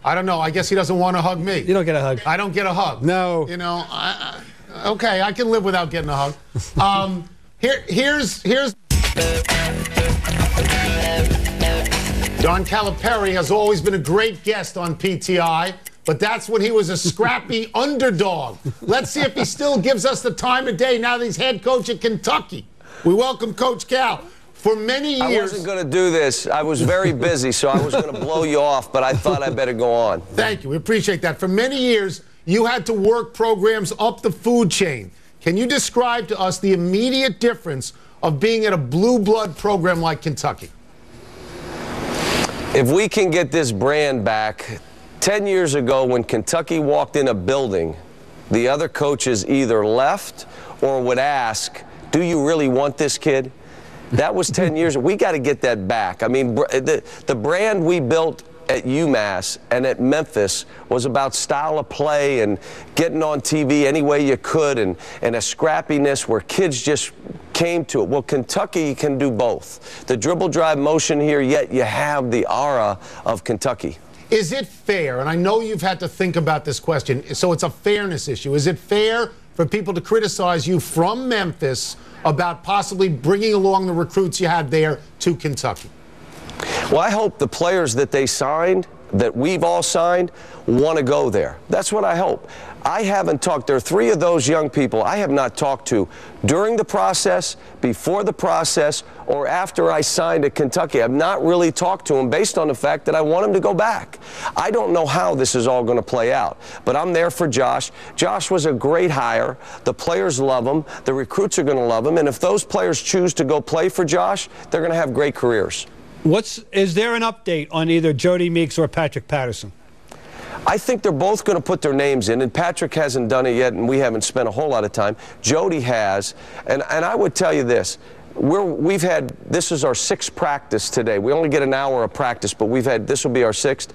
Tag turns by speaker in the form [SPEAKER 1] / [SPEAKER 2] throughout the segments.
[SPEAKER 1] I don't know. I guess he doesn't want to hug me.
[SPEAKER 2] You don't get a hug.
[SPEAKER 1] I don't get a hug.
[SPEAKER 2] No.
[SPEAKER 1] You know, okay, I can live without getting a hug. Here's Don Calipari has always been a great guest on PTI, but that's when he was a scrappy underdog. Let's see if he still gives us the time of day now that he's head coach at Kentucky. We welcome Coach Cal. For many years...
[SPEAKER 3] I wasn't going to do this. I was very busy, so I was going to blow you off, but I thought I better go on.
[SPEAKER 1] Thank you. We appreciate that. For many years, you had to work programs up the food chain. Can you describe to us the immediate difference of being at a blue blood program like Kentucky?
[SPEAKER 3] If we can get this brand back, 10 years ago when Kentucky walked in a building, the other coaches either left or would ask, do you really want this kid? That was 10 years. We got to get that back. I mean, the brand we built at UMass and at Memphis was about style of play and getting on TV any way you could and a scrappiness where kids just came to it. Well, Kentucky can do both. The dribble drive motion here, yet you have the aura of Kentucky.
[SPEAKER 1] Is it fair, and I know you've had to think about this question, so it's a fairness issue. Is it fair for people to criticize you from Memphis about possibly bringing along the recruits you had there to Kentucky?
[SPEAKER 3] Well, I hope the players that they signed, that we've all signed, want to go there. That's what I hope. I haven't talked. There are 3 of those young people I have not talked to during the process, before the process, or after I signed at Kentucky. I've not really talked to them based on the fact that I want them to go back. I don't know how this is all going to play out, but I'm there for Josh. Josh was a great hire. The players love him. The recruits are going to love him. And if those players choose to go play for Josh, they're going to have great careers.
[SPEAKER 2] Is there an update on either Jody Meeks or Patrick Patterson?
[SPEAKER 3] I think they're both going to put their names in, and Patrick hasn't done it yet, and we haven't spent a whole lot of time. Jody has, and I would tell you this. This is our 6th practice today. We only get an hour of practice, but this will be our 6th.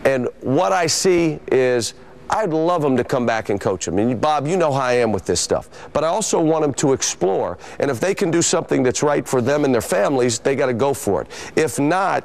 [SPEAKER 3] And what I see is I'd love them to come back and coach them. And Bob, you know how I am with this stuff. But I also want them to explore. And if they can do something that's right for them and their families, they got to go for it. If not,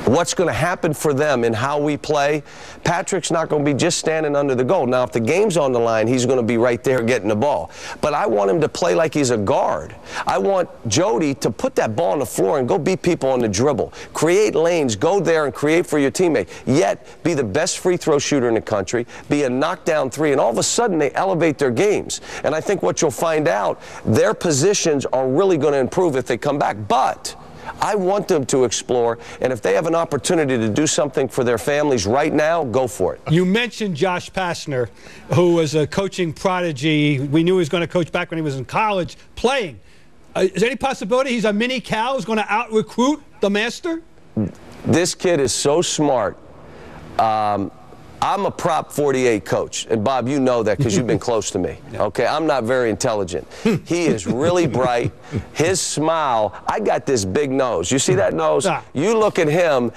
[SPEAKER 3] what's going to happen for them in how we play, Patrick's not going to be just standing under the goal. Now, if the game's on the line, he's going to be right there getting the ball. But I want him to play like he's a guard. I want Jody to put that ball on the floor and go beat people on the dribble. Create lanes, go there and create for your teammate. Yet, be the best free throw shooter in the country, be a knockdown 3, and all of a sudden they elevate their games. And I think what you'll find out, their positions are really going to improve if they come back. But I want them to explore, and if they have an opportunity to do something for their families right now, go for it.
[SPEAKER 2] You mentioned Josh Pastner, who was a coaching prodigy. We knew he was going to coach back when he was in college playing. Is there any possibility he's a mini Cal who's going to out-recruit the master?
[SPEAKER 3] This kid is so smart. I'm a Prop 48 coach, and Bob, you know that because you've been close to me, okay? I'm not very intelligent. He is really bright. His smile, I got this big nose. You see that nose? You look at him.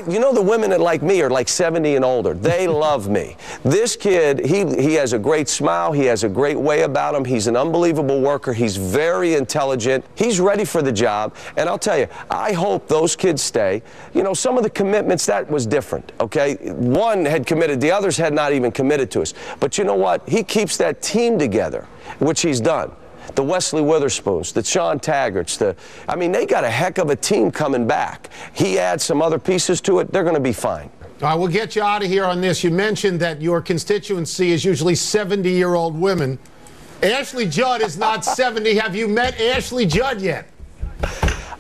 [SPEAKER 3] You know the women that like me are like 70 and older. They love me. This kid, he has a great smile. He has a great way about him. He's an unbelievable worker. He's very intelligent. He's ready for the job, and I'll tell you, I hope those kids stay. You know, some of the commitments, that was different, okay? One had committed. The others had not even committed to us. But you know what? He keeps that team together, which he's done. The Wesley Witherspoons, the Sean Taggarts, I mean, they got a heck of a team coming back. He adds some other pieces to it. They're going to be fine.
[SPEAKER 1] All right, we'll get you out of here on this. You mentioned that your constituency is usually 70-year-old women. Ashley Judd is not 70. Have you met Ashley Judd yet?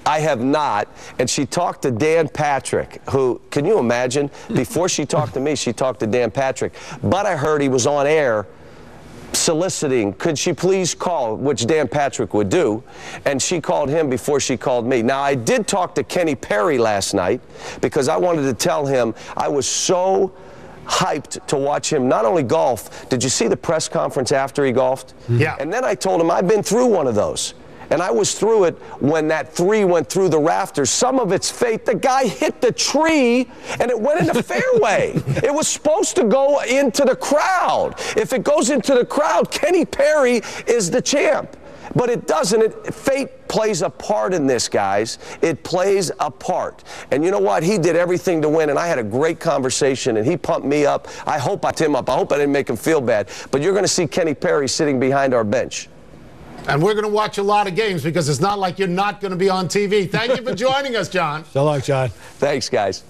[SPEAKER 3] I have not, and she talked to Dan Patrick, who, can you imagine, before she talked to me, she talked to Dan Patrick, but I heard he was on air soliciting, could she please call, which Dan Patrick would do, and she called him before she called me. Now, I did talk to Kenny Perry last night because I wanted to tell him I was so hyped to watch him not only golf. Did you see the press conference after he golfed?
[SPEAKER 1] Yeah.
[SPEAKER 3] And then I told him I've been through one of those. And I was through it when that 3 went through the rafters. Some of it's fate. The guy hit the tree, and it went in the fairway. It was supposed to go into the crowd. If it goes into the crowd, Kenny Perry is the champ. But it doesn't. Fate plays a part in this, guys. It plays a part. And you know what? He did everything to win, and I had a great conversation, and he pumped me up. I hope I him up. I hope I didn't make him feel bad. But you're going to see Kenny Perry sitting behind our bench.
[SPEAKER 1] And we're going to watch a lot of games because it's not like you're not going to be on TV. Thank you for joining us, John.
[SPEAKER 2] So long, John.
[SPEAKER 3] Thanks, guys.